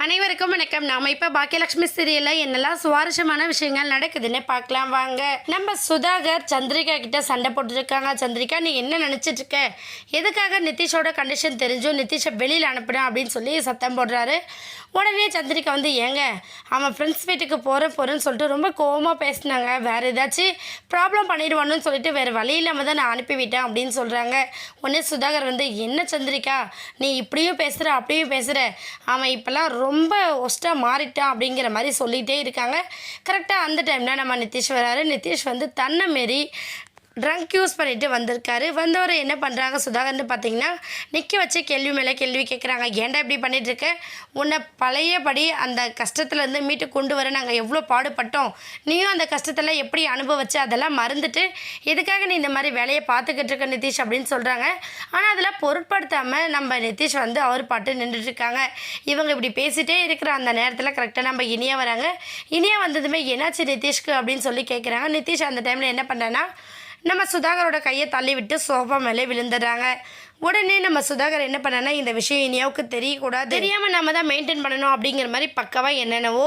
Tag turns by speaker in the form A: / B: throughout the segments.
A: அனைவருக்கும் வணக்கம். நாம இப்ப பாக்கியலட்சுமி சீரியல்ல என்னெல்லாம் சுவாரஸ்யமான விஷயங்கள் நடக்குதுன்னு பார்க்கலாம் வாங்க. நம்ம சுதாகர் சந்திரிகா கிட்ட சண்டை போட்டுருக்காங்க. சந்திரிகா, நீ என்ன நினைச்சிட்டு இருக்க? எதுக்காக நிதிஷோட கண்டிஷன் தெரிஞ்சும் நிதிஷை வெளியில் அனுப்பிடும் அப்படின்னு சொல்லி சத்தம் போடுறாரு. உடனே சந்திரிகா வந்து, ஏங்க அவன் ஃப்ரெண்ட்ஸ் வீட்டுக்கு போகிறேன்னு சொல்லிட்டு ரொம்ப கோவமாக பேசினாங்க. வேறு ஏதாச்சும் ப்ராப்ளம் பண்ணிடுவான்னு சொல்லிட்டு வேறு வழி இல்லாமல் தான் நான் அனுப்பிவிட்டேன் அப்படின்னு சொல்கிறாங்க. உடனே சுதாகர் வந்து, என்ன சந்திரிகா நீ இப்படியும் பேசுகிற அப்படியும் பேசுகிற, அவன் இப்போல்லாம் ரொம்ப ஒஸ்ட்டாக மாறிட்டான் அப்படிங்கிற மாதிரி சொல்லிகிட்டே இருக்காங்க. கரெக்டாக அந்த டைமில் நம்ம நிதிஷ் வராரு. நிதிஷ் வந்து தன்னை மாரி ட்ரங்க் யூஸ் பண்ணிவிட்டு வந்திருக்காரு. வந்தவர் என்ன பண்ணுறாங்க சுதாகர்னு பார்த்தீங்கன்னா, நிற்க வச்சு கேள்வி மேலே கேள்வி கேட்குறாங்க. ஏன்டா இப்படி பண்ணிகிட்ருக்க? உன்னை பழையபடி அந்த கஷ்டத்துலேருந்து மீட்டு கொண்டு வர நாங்கள் எவ்வளோ பாடுபட்டோம். நீயும் அந்த கஷ்டத்தில் எப்படி அனுபவிச்சு அதெல்லாம் மறந்துட்டு எதுக்காக நீ இந்த மாதிரி வேலையை பார்த்துக்கிட்டு இருக்க நிதிஷ் அப்படின்னு சொல்கிறாங்க. ஆனால் அதில் பொருட்படுத்தாமல் நம்ம நிதிஷ் வந்து அவர் பாட்டு நின்றுட்டுருக்காங்க. இவங்க இப்படி பேசிகிட்டே இருக்கிற அந்த நேரத்தில் கரெக்டாக நம்ம இனியா வராங்க. இனியா வந்ததுமே என்னாச்சு நிதிஷ்க்கு அப்படின்னு சொல்லி கேட்குறாங்க. நிதிஷ் அந்த டைமில் என்ன பண்ணுறேன்னா, நம்ம சுதாகரோட கையை தள்ளி விட்டு சோஃபா மேலே விழுந்துடுறாங்க. உடனே நம்ம சுதாகர் என்ன பண்ணனா, இந்த விஷயம் இனியாவுக்கு தெரியக்கூடாது, தெரியாமல் நம்ம தான் மெயின்டைன் பண்ணணும் அப்படிங்கிற மாதிரி பக்கவாக என்னென்னவோ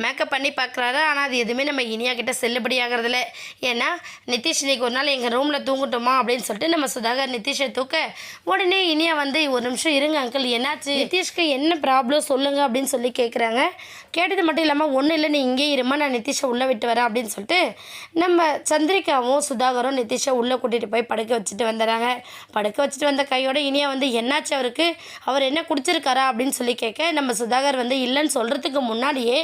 A: மேக்கப் பண்ணி பார்க்குறாரு. ஆனால் அது எதுவுமே நம்ம இனியா கிட்ட செல்லுபடி ஆகிறதில்ல. ஏன்னா நிதிஷ் இன்னைக்கு ஒரு நாள் எங்கள் ரூமில் தூங்கட்டுமா அப்படின்னு சொல்லிட்டு நம்ம சுதாகர் நிதிஷை தூக்க, உடனே இனியா வந்து, ஒரு நிமிஷம் இருங்க அங்கிள், என்னாச்சு, நிதிஷ்க்கு என்ன ப்ராப்ளம் சொல்லுங்க அப்படின்னு சொல்லி கேட்குறாங்க. கேட்டது மட்டும் இல்லாமல், ஒன்றும் இல்லை நீ இங்கே இருமா, நான் நிதிஷை உள்ளே விட்டு வரேன் அப்படின்னு சொல்லிட்டு நம்ம சந்திரிகாவும் சுதாகரும் நிதிஷை உள்ளே கூட்டிகிட்டு போய் படுக்க வச்சுட்டு வந்துடுறாங்க. படுக்க வச்சுட்டு வந்த கையோட இனியா வந்து, என்னாச்சு அவருக்கு, அவர் என்ன குடிச்சிருக்காரா அப்படின்னு சொல்லி கேட்க, நம்ம சுதாகர் வந்து இல்லைன்னு சொல்கிறதுக்கு முன்னாடியே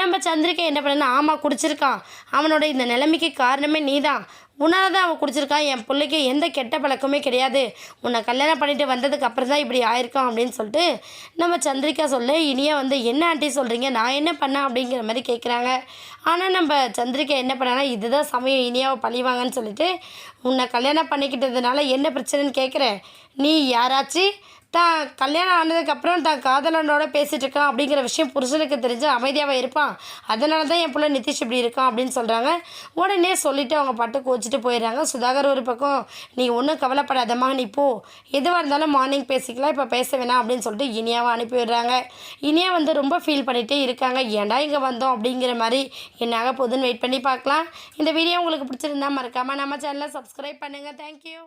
A: நம்ம சந்திரிகா என்ன பண்ணனா, ஆமாம் குடிச்சிருக்கான், அவனோட இந்த நிலைமைக்கு காரணமே நீ தான், உன்னால் தான் அவன் குடிச்சிருக்கான், என் பிள்ளைக்கு எந்த கெட்ட பழக்கமே கிடையாது, உன்னை கல்யாணம் பண்ணிட்டு வந்ததுக்கு அப்புறம் தான் இப்படி ஆயிருக்கான் அப்படின்னு சொல்லிட்டு நம்ம சந்திரிகா சொல்ல, இனியா வந்து என்ன ஆண்டி சொல்கிறீங்க, நான் என்ன பண்ணேன் அப்படிங்கிற மாதிரி கேட்குறாங்க. ஆனால் நம்ம சந்திரிகா என்ன பண்ணானா, இதுதான் சமயம் இனியாவை பழிவாங்கன்னு சொல்லிட்டு, உன்னை கல்யாணம் பண்ணிக்கிட்டதுனால என்ன பிரச்சனைன்னு கேட்குறேன், நீ யாராச்சும் தான் கல்யாணம் ஆனதுக்கப்புறம் தான் காதலனோட பேசிகிட்டு இருக்கான் அப்படிங்கிற விஷயம் புருஷனுக்கு தெரிஞ்சு அமைதியாக இருப்பான், அதனால தான் என் பிள்ளை நிதிஷ் இப்படி இருக்கான் அப்படின்னு சொல்கிறாங்க. உடனே சொல்லிவிட்டு அவங்க பாட்டு கோச்சிட்டு போயிடுறாங்க. சுதாகர் ஒரு பக்கம், நீ ஒன்றும் கவலைப்படாதம்மா, நீ போ, எதுவாக இருந்தாலும் மார்னிங் பேசிக்கலாம், இப்போ பேச வேணாம் அப்படின்னு சொல்லிட்டு இனியாவை அனுப்பி விடுறாங்க. இனியா வந்து ரொம்ப ஃபீல் பண்ணிகிட்டே இருக்காங்க. ஏன்டா இங்கே வந்தோம் அப்படிங்கிற மாதிரி. என்னாக போகுதுன்னு வெயிட் பண்ணி பார்க்கலாம். இந்த வீடியோ உங்களுக்கு பிடிச்சிருந்தா மறக்காமல் நம்ம சேனலை சப்ஸ்கிரைப் பண்ணுங்கள். தேங்க்யூ.